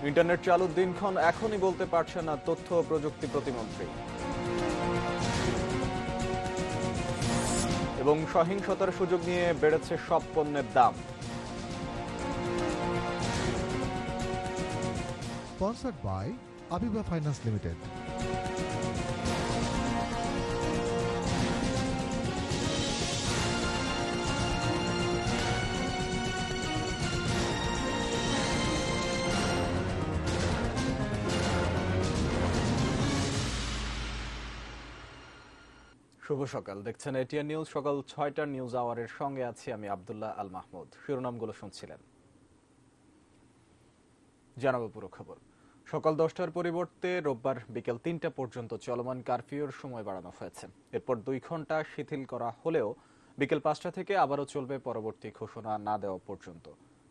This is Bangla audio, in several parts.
ইন্টারনেট চালুর দিনক্ষণ এখনই বলতে পারছেন না তথ্য ও প্রযুক্তি প্রতিমন্ত্রী। এবং সহিংসতার সুযোগ নিয়ে বেড়েছে সব পণ্যের দাম। Sponsored by Abiba Finance Limited. শুভ সকাল, দেখছেন এটিএন নিউজ। সকাল ৬টার নিউজ আওয়ারের সঙ্গে আছি আমি আব্দুল্লাহ আল মাহমুদ। শিরোনামগুলো শুনছিলেন, জানাবো পুরো খবর। সকাল 10টার পরিবর্তে রোববার বিকেল ৩টা পর্যন্ত চলমান কারফিউর সময় বাড়ানো হয়েছে। এরপর ২ ঘন্টা শিথিল করা হলেও বিকেল ৫টা থেকে আবারও চলবে পরবর্তী ঘোষণা না দেওয়া পর্যন্ত।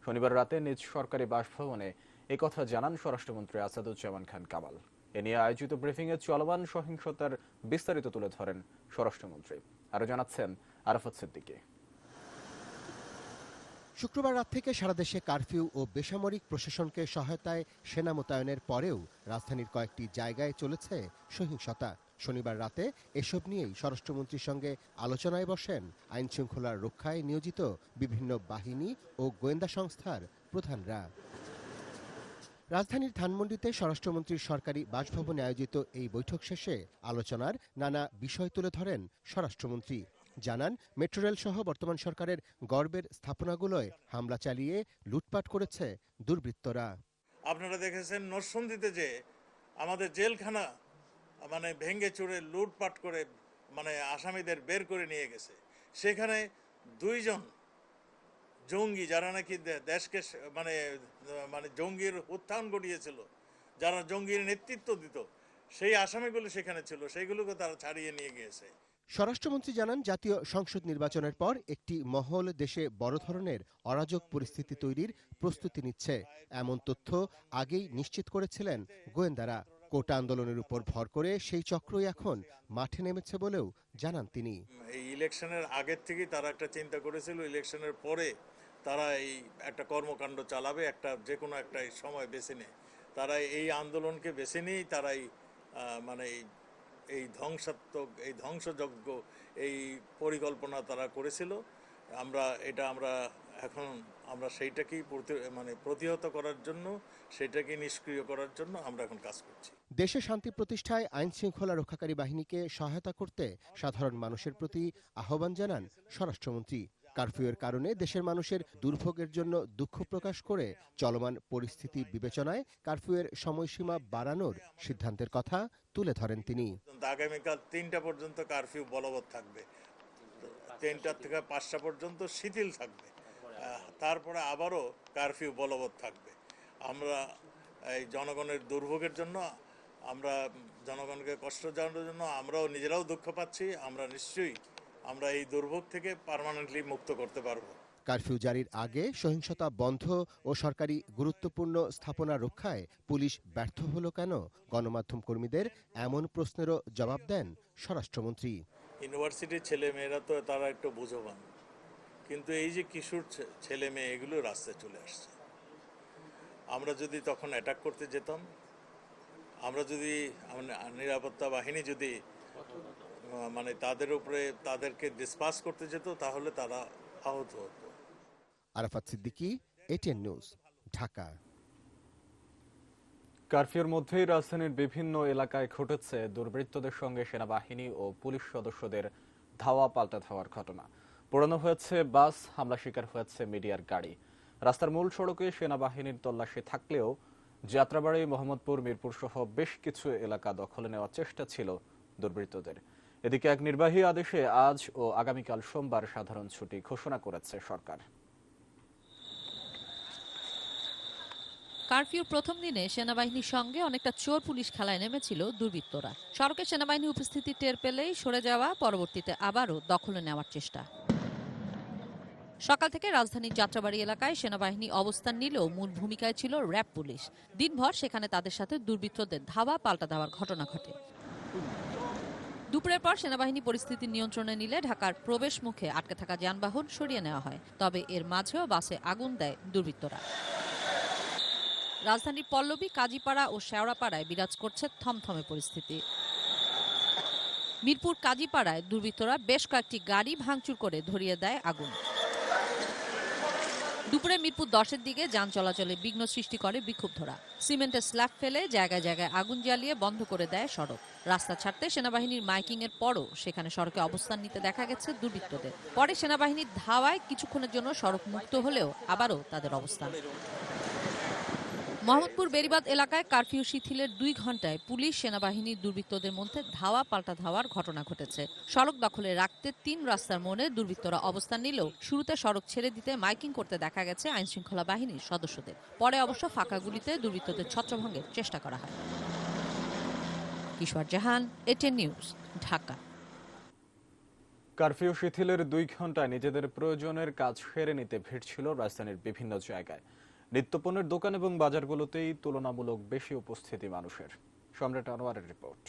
শনিবার রাতে নিজ সরকারি বাসভবনে একথা জানান স্বরাষ্ট্রমন্ত্রী আসাদুজ্জামান খান কামাল। এ নিয়ে আয়োজিত ব্রিফিংয়ে চলমান সহিংসতার বিস্তারিত তুলে ধরেন স্বরাষ্ট্রমন্ত্রী। আরও জানাচ্ছেন আরাফাত সিদ্দিকী। শুক্রবার রাত থেকে সারা দেশে কারফিউ ও বেসামরিক প্রশাসনকে সহায়তায় সেনা মোতায়েনের পরেও রাজধানীর কয়েকটি জায়গায় চলেছে সহিংসতা। শনিবার রাতে এসব নিয়েই স্বরাষ্ট্রমন্ত্রীর সঙ্গে আলোচনায় বসেন আইন শৃঙ্খলা রক্ষায় নিয়োজিত বিভিন্ন বাহিনী ও গোয়েন্দা সংস্থার প্রধানরা। রাজধানীর ধানমন্ডিতে স্বরাষ্ট্রমন্ত্রীর সরকারি বাসভবনে আয়োজিত এই বৈঠক শেষে আলোচনার নানা বিষয় তুলে ধরেন স্বরাষ্ট্রমন্ত্রী। জানান, মেট্রো রেল সহ বর্তমান সরকারের গর্বের স্থাপনাগুলোয় হামলা চালিয়ে লুটপাট করেছে দুর্বৃত্তরা। আপনারা দেখেছেন নরসিংদীতে যে আমাদের জেলখানা ভেঙে চুরে লুটপাট করে আসামিদের বের করে নিয়ে গেছে। সেখানে 2 জন জঙ্গি, যারা নাকি দেশকে জঙ্গির উত্থান ঘটিয়েছিল, যারা জঙ্গির নেতৃত্ব দিত, সেই আসামিগুলো সেখানে ছিল, সেইগুলোকে তারা ছাড়িয়ে নিয়ে গিয়েছে। স্বরাষ্ট্রমন্ত্রী জানান, জাতীয় সংসদ নির্বাচনের পর একটি মহল দেশে বড় ধরনের অরাজক পরিস্থিতি তৈরির প্রস্তুতি নিচ্ছে। এমন তথ্য আগেই নিশ্চিত করেছিলেন গোয়েন্দারা। কোটা আন্দোলনের উপর ভর করে সেই চক্রই এখন মাঠে নেমেছে বলেও জানান তিনি। এই ইলেকশনের আগের থেকেই তারা একটা চিন্তা করেছিল, ইলেকশনের পরে তারা এই একটা কর্মকাণ্ড চালাবে, একটা যে কোনো একটা সময় বেছে নেয়। তারা এই আন্দোলনকে বেছে নিয়েই তারাই এই ধ্বংসাত্মক, এই ধ্বংসযজ্ঞ, এই পরিকল্পনা তারা করেছিল। আমরা সেইটাকেই প্রতিহত করার জন্য, সেটাকে নিষ্ক্রিয় করার জন্য আমরা এখন কাজ করছি। দেশে শান্তি প্রতিষ্ঠায় আইন শৃঙ্খলা রক্ষাকারী বাহিনীকে সহায়তা করতে সাধারণ মানুষের প্রতি আহ্বান জানান স্বরাষ্ট্রমন্ত্রী। কারফিউয়ের কারণে দেশের মানুষের দুর্ভোগের জন্য দুঃখ প্রকাশ করে চলমান পরিস্থিতি বিবেচনায় কারফিউয়ের সময়সীমা বাড়ানোর সিদ্ধান্তের কথা তুলে ধরেন তিনি। আগামীকাল 3টা পর্যন্ত কারফিউ বলবৎ থাকবে, 3টা থেকে 5টা পর্যন্ত শিথিল থাকবে, তারপরে আবারও কারফিউ বলবৎ থাকবে। আমরা এই জনগণের দুর্ভোগের জন্য, আমরা জনগণকে কষ্ট জানানোর জন্য আমরাও নিজেরাও দুঃখ পাচ্ছি। আমরা নিশ্চয়ই এই দুর্ভোগ থেকে পার্মানেন্টলি মুক্ত করতে পারবো। কারফিউ জারির আগে সহিংসতা বন্ধ ও সরকারি গুরুত্বপূর্ণ স্থাপনা রক্ষায় পুলিশ ব্যর্থ হলো কেন? গণমাধ্যম কর্মীদের এমন প্রশ্নেরও জবাব দেন স্বরাষ্ট্রমন্ত্রী। ইউনিভার্সিটির ছেলে মেয়েরা তো তারা একটু বুঝবান, কিন্তু এই যে কিশোর ছেলে মেয়ে, এগুলো রাস্তায় চলে আসছে। আমরা যদি তখন অ্যাটাক করতে যেতাম, আমরা যদি নিরাপত্তা বাহিনী যদি তাদের উপরে তাদেরকে ডিসপাস করতে যেত, তাহলে তারা আহত হতো। Arafat Siddiqui, ATN news, Dhaka. কারফিউর মধ্যেই রাজধানীর বিভিন্ন এলাকায় ঘটেছে দুর্বৃত্তদের সঙ্গে সেনাবাহিনী ও পুলিশ সদস্যদের ধাওয়া পাল্টা ধাওয়ার ঘটনা। পোড়ানো হয়েছে বাস, হামলা শিকার হয়েছে মিডিয়ার গাড়ি। রাস্তার মূল সড়কে সেনাবাহিনীর তল্লাশি থাকলেও যাত্রাবাড়ি, মোহাম্মদপুর, মিরপুর সহ বেশ কিছু এলাকা দখলে নেওয়ার চেষ্টা ছিল দুর্বৃত্তদের। এদিকে এক নির্বাহী আদেশে আজ ও আগামীকাল সোমবার সাধারণ ছুটি ঘোষণা করেছে সরকার। কারফিউর প্রথম দিনে সেনাবাহিনীর সঙ্গে অনেকটা চোর পুলিশ খেলায় নেমেছিল দুর্বৃত্তরা। সড়কে সেনাবাহিনীর উপস্থিতি টের পেলেই সরে যাওয়া, পরবর্তীতে আবারও দখলে নেওয়ার চেষ্টা। সকাল থেকে রাজধানীর যাত্রাবাড়ি এলাকায় সেনাবাহিনী অবস্থান নিলেও মূল ভূমিকায় ছিল র্যাব পুলিশ। দিনভর সেখানে তাদের সাথে দুর্বৃত্তদের ধাওয়া পাল্টা দেওয়ার ঘটনা ঘটে। দুপুরের পর সেনাবাহিনী পরিস্থিতি নিয়ন্ত্রণে নিলে ঢাকার প্রবেশ মুখে আটকে থাকা যানবাহন সরিয়ে নেওয়া হয়। তবে এর মাঝেও বাসে আগুন দেয় দুর্বৃত্তরা। রাজধানীর পল্লবী, কাজীপাড়া ও শেওড়াপাড়ায় বিরাজ করছে থমথমে পরিস্থিতি। মিরপুর কাজীপাড়ায় দুর্বৃত্তরা বেশ কয়েকটি গাড়ি ভাঙচুর করে ধরিয়ে দেয় আগুন। দুপুরে মিরপুর 10-এর দিকে যান চলাচলে বিঘ্ন সৃষ্টি করে বিক্ষুব্ধরা। সিমেন্টের স্ল্যাব ফেলে জায়গায় জায়গায় আগুন জ্বালিয়ে বন্ধ করে দেয় সড়ক। রাস্তা ছাড়তে সেনাবাহিনীর মাইকিং এর পরও সেখানে সড়কে অবস্থান নিতে দেখা গেছে দুর্বৃত্তদের। পরে সেনাবাহিনীর ধাওয়ায় কিছুক্ষণের জন্য সড়ক মুক্ত হলেও আবারও তাদের অবস্থান। মোহাম্মদপুর বেড়িবাঁধ এলাকায় কারফিউ শিথিলের 2 ঘন্টায় পুলিশ সেনাবাহিনীর দুর্বৃত্তদের মধ্যে ধাওয়া পাল্টা ধাওয়ার ঘটনা ঘটেছে। সড়ক দখলে রাখতে 3 রাস্তার মোড়ে দুর্বৃত্তরা অবস্থান নিলেও শুরুতে সড়ক ছেড়ে দিতে মাইকিং করতে দেখা গেছে আইনশৃঙ্খলা বাহিনীর সদস্যদের। পরে অবশ্য ফাঁকা গুলিতে দুর্বৃত্তদের ছত্রভঙ্গের চেষ্টা করা হয়। কিশোর জাহান, এটিএন নিউজ, ঢাকা। কারফিউ শিথিলের 2 ঘন্টায় নিজেদের প্রয়োজনের কাজ সেরে নিতে ভিড় ছিল রাজধানীর বিভিন্ন জায়গায়। নিত্যপণ্যের দোকান এবং বাজারগুলোতেই তুলনামূলক বেশি উপস্থিতি মানুষের। সম্রাট আনোয়ারের রিপোর্ট।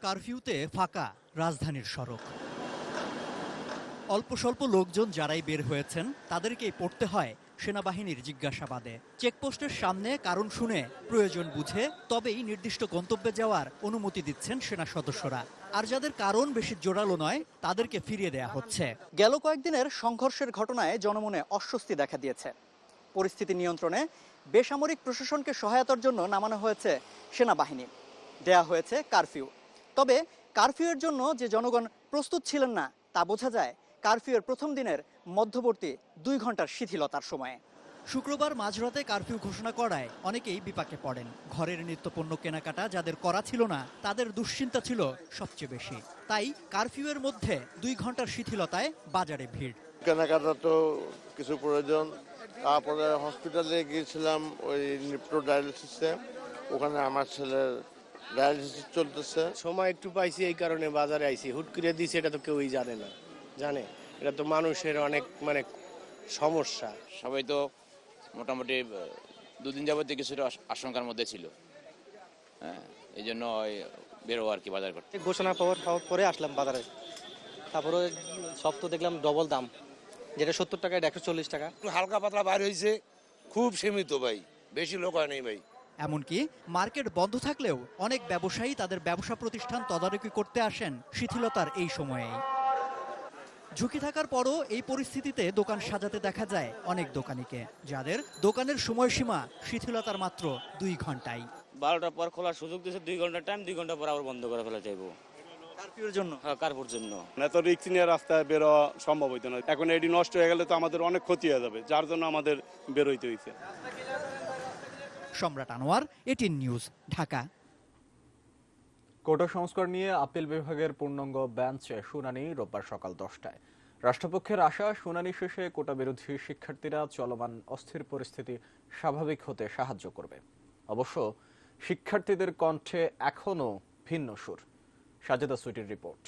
কারফিউতে ফাঁকা রাজধানীর সড়ক। অল্প স্বল্প লোকজন যারাই বের হয়েছেন তাদেরকেই পড়তে হয় সেনাবাহিনীর জিজ্ঞাসাবাদে। চেকপোস্টের সামনে কারণ শুনে প্রয়োজন বুঝে তবেই নির্দিষ্ট গন্তব্যে যাওয়ার অনুমতি দিচ্ছেন সেনা সদস্যরা। আর যাদের কারণ বেশি জোরালো নয় তাদেরকে ফিরিয়ে দেয়া হচ্ছে। গেল কয়েকদিনের সংঘর্ষের ঘটনায় জনমনে অস্বস্তি দেখা দিয়েছে। পরিস্থিতি নিয়ন্ত্রণে বেসামরিক প্রশাসনকে সহায়তার জন্য নামানো হয়েছে সেনাবাহিনী, দেয়া হয়েছে কারফিউ। তবে কারফিউয়ের জন্য যে জনগণ প্রস্তুত ছিলেন না তা বোঝা যায় কারফিউয়ের প্রথম দিনের মধ্যবর্তী 2 ঘন্টার শিথিলতার সময়ে। শুক্রবার মাঝরাতে কারফিউ ঘোষণা করায় অনেকেই বিপাকে পড়েন। ঘরের নিত্যপণ্য কেনাকাটা যাদের করা ছিল না তাদের দুশ্চিন্তা ছিল সবচেয়ে বেশি। তাই কারফিউয়ের মধ্যে 2 ঘন্টার শিথিলতায় বাজারে ভিড়। কেনাকাটা তো কিছু প্রয়োজন। তারপরে হসপিটালে গিয়েছিলাম ওই নিপ্টো ডায়ালিসিসে, ওখানে আমার ছেলের ডায়ালিসিস চলতেছে। সময় একটু পাইছি এই কারণে বাজারে আইছি। হুট করে দিয়েছি এটা তো কেউই জানে না, জানে এটা তো মানুষের অনেক সমস্যা। সবাই তো মোটামুটি 2 দিন যাবত কিছুটা আশঙ্কার মধ্যে ছিল। হ্যাঁ, এই জন্য বেরো আর কি বাজার করতে। ঘোষণা পাওয়ার পরে আসলাম বাজারে। তারপরে সব তো দেখলাম ডবল দাম, যেটা 70 টাকা এটা 140 টাকা। হালকা পাতলা বাইর হয়েছে, খুব সীমিত ভাই, বেশি লোক হয় নাই ভাই। এমনকি মার্কেট বন্ধ থাকলেও অনেক ব্যবসায়ী তাদের ব্যবসা প্রতিষ্ঠান তদারকি করতে আসেন শিথিলতার এই সময়েই। ঝুঁকি থাকার পরও এই পরিস্থিতিতে দোকান সাজাতে দেখা যায় অনেক দোকানিকে, যাদের দোকানের সময়সীমা শিথিলতার মাত্র 2 ঘন্টায়। 12টার পর খোলার সুযোগ দিয়েছে, 2 ঘন্টা টাইম, 2 ঘন্টা পর আবার বন্ধ করে ফেলা যাইব কারফিউর জন্য। হ্যাঁ, কারফিউর জন্য। এত রিস্ক নিয়ে রাস্তায় বেরোয়া সম্ভব হইতো না। এখন এটি নষ্ট হয়ে গেলে তো আমাদের অনেক ক্ষতি হয়ে যাবে, যার জন্য আমাদের বেরোইতে হয়েছে। সম্রাট আনোয়ার, এটিএন নিউজ, ঢাকা। কোটা সংস্কার নিয়ে আপিল বিভাগের পূর্ণাঙ্গ বেঞ্চে শুনানি রোববার সকাল 10টায়। রাষ্ট্রপক্ষের আশা, শুনানি শেষে কোটা বিরোধী শিক্ষার্থীরা চলমান অস্থির পরিস্থিতি স্বাভাবিক হতে সাহায্য করবে। অবশ্য শিক্ষার্থীদের কণ্ঠে এখনও ভিন্ন সুর। সাজেদা সুইটির রিপোর্ট।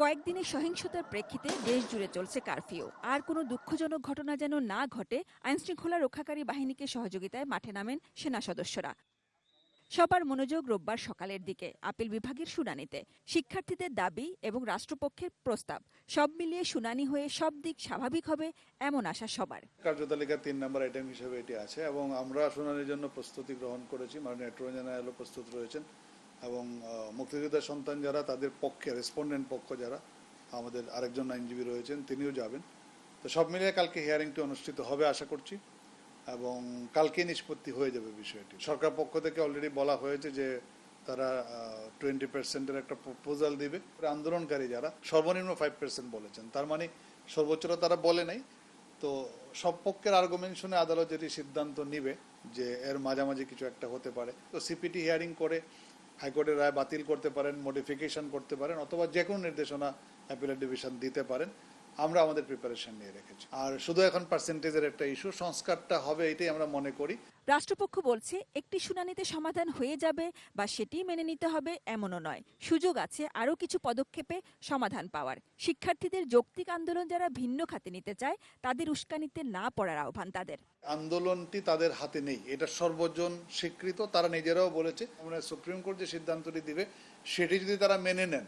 কয়েকদিনের সহিংসতার প্রেক্ষিতে দেশ জুড়ে চলছে কারফিউ। আর কোনো দুঃখজনক ঘটনা যেন না ঘটে, আইনশৃঙ্খলা রক্ষাকারী বাহিনীকে সহযোগিতায় মাঠে নামেন সেনা সদস্যরা। সবার মনোযোগ রোববার সকালের দিকে আপিল বিভাগের শুনানিতে। শিক্ষার্থীদের দাবি এবং রাষ্ট্রপক্ষের প্রস্তাব সব মিলিয়ে শুনানি হয়ে সব দিক স্বাভাবিক হবে এমন আশা সবার। কার্যতালিকার 3 নম্বর আইটেম হিসেবে এটি আছে এবং আমরা শুনানির জন্য প্রস্তুতি গ্রহণ করেছি। মাননীয় অ্যাটর্নি জেনারেলও প্রস্তুত রয়েছেন এবং মুক্তিযোদ্ধার সন্তান যারা, তাদের পক্ষে রেসপন্ডেন্ট পক্ষ যারা, আমাদের আরেকজন আইনজীবী রয়েছেন, তিনিও যাবেন। তো সব মিলিয়ে কালকে হিয়ারিংটি অনুষ্ঠিত হবে আশা করছি এবং কালকে নিষ্পত্তি হয়ে যাবে বিষয়টি। সরকার পক্ষ থেকে অলরেডি বলা হয়েছে যে তারা 20% একটা প্রপোজাল দিবে। আন্দোলনকারী যারা সর্বনিম্ন 5% বলেছেন, তার মানে সর্বোচ্চটা তারা বলে নাই। তো সব পক্ষের আর্গুমেন্ট শুনে আদালত যেটি সিদ্ধান্ত নিবে যে এর মাঝামাঝি কিছু একটা হতে পারে, তো সিপিটি হিয়ারিং করে হাইকোর্টের রায় বাতিল করতে পারেন, মডিফিকেশন করতে পারেন, অথবা যে কোনো নির্দেশনা অ্যাপিলেট ডিভিশন দিতে পারেন। আমরা আমাদের প্রিপারেশন নিয়ে রেখেছি। আর শুধু এখন পার্সেন্টেজের একটা ইস্যু, সংস্কারটা হবে এটাই আমরা মনে করি। রাষ্ট্রপক্ষ বলছে একটি শুনানিতে সমাধান হয়ে যাবে বা সেটি মেনে নিতে হবে এমনও নয়, সুযোগ আছে আরও কিছু পদক্ষেপে সমাধান পাওয়ার। শিক্ষার্থীদের যৌক্তিক আন্দোলন যারা ভিন্ন খাতে নিতে চায় তাদের উস্কানিতে না পড়ার আহ্বান তাদের। আন্দোলনটি তাদের হাতে নেই, এটা সর্বজন স্বীকৃত, তারা নিজেরাও বলেছে। আমরা সুপ্রিম কোর্ট যে সিদ্ধান্তটি দিবে সেটি যদি তারা মেনে নেন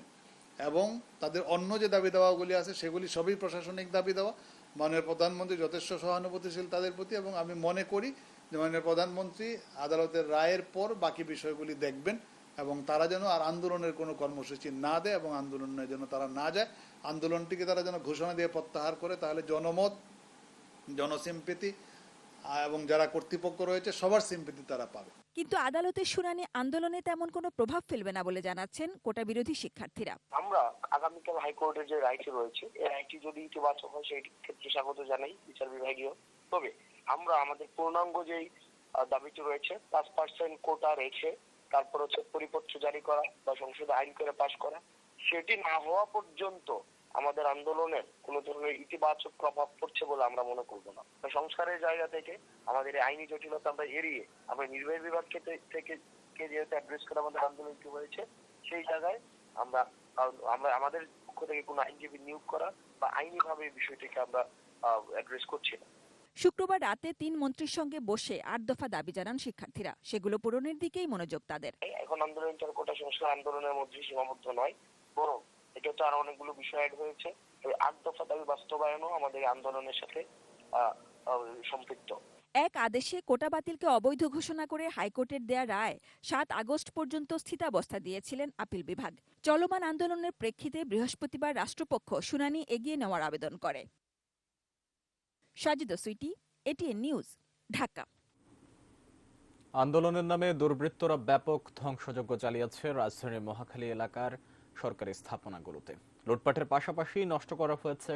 এবং তাদের অন্য যে দাবি দাওয়াগুলি আছে সেগুলি সবই প্রশাসনিক দাবি দেওয়া, মাননীয় প্রধানমন্ত্রী যথেষ্ট সহানুভূতিশীল তাদের প্রতি, এবং আমি মনে করি যে মাননীয় প্রধানমন্ত্রী আদালতের রায়ের পর বাকি বিষয়গুলি দেখবেন এবং তারা যেন আর আন্দোলনের কোনো কর্মসূচি না দেয় এবং আন্দোলনের জন্য তারা না যায়, আন্দোলনটিকে তারা যেন ঘোষণা দিয়ে প্রত্যাহার করে, তাহলে জনমত, জনসিম্পেথি এবং যারা কর্তৃপক্ষ রয়েছে সবার সিম্পেথি তারা পাবে। কিন্তু আদালতের শুনানি আন্দোলনে তেমন কোনো প্রভাব ফেলবে না বলে জানাচ্ছেন কোটা বিরোধী শিক্ষার্থীরা। আমরা আগামীকাল হাইকোর্টের যে রায়টি রয়েছে এই রায়টি যদি ইতিবাচক হয় সেই ক্ষেত্রে স্বাগত জানাই বিচার বিভাগীয়। তবে আমরা আমাদের পূর্ণাঙ্গ যেই দাবিটি রয়েছে 5% কোটা রেখে তারপর হচ্ছে পরিপত্র জারি করা বা সংসদে আইন করে পাশ করা, সেটি না হওয়া পর্যন্ত আমাদের আন্দোলনের কোনো ধরনের ইতিবাচক প্রভাব পড়ছে বলে আমরা মনে করব না। সংস্কারের জায়গা থেকে আমাদের আইনি জটিলতা আমরা এড়িয়ে আমরা নির্বাহী বিভাগ থেকে যেহেতু অ্যাড্রেস করে আমাদের আন্দোলনটি হয়েছে, সেই জায়গায় আমরা আমাদের পক্ষ থেকে কোনো আইনজীবী নিয়োগ করা বা আইনিভাবে এই বিষয়টিকে আমরা অ্যাড্রেস করছি না। শুক্রবার রাতে 3 মন্ত্রীর সঙ্গে বসে 8 দফা দাবি জানান শিক্ষার্থীরা, সেগুলো পূরণের দিকেই মনোযোগ তাদের। এখন আন্দোলনটা কোটা সংস্কার আন্দোলনের মধ্যে সীমাবদ্ধ নয়, বরং এটা তো আরো অনেকগুলো বিষয় অ্যাড হয়েছে। ওই 8 দফা দাবি বাস্তবায়নও আমাদের আন্দোলনের সাথে সম্পৃক্ত। এক আদেশে কোটা বাতিলকে অবৈধ ঘোষণা করে হাইকোর্টের দেয়া রায় 7 আগস্ট পর্যন্ত স্থিতাবস্থা দিয়েছিলেন আপিল বিভাগ। চলমান আন্দোলনের প্রেক্ষিতে বৃহস্পতিবার রাষ্ট্রপক্ষ শুনানি এগিয়ে নেওয়ার আবেদন করে। Sajida Sweety, ATN news, Dhaka. আন্দোলনের নামে দুর্বৃত্তরা ব্যাপক ধ্বংসযজ্ঞ চালিয়েছে রাজধানীর মহাখালী এলাকার সরকারি স্থাপনাগুলোতে। লুটপাটের পাশাপাশি নষ্ট করা হয়েছে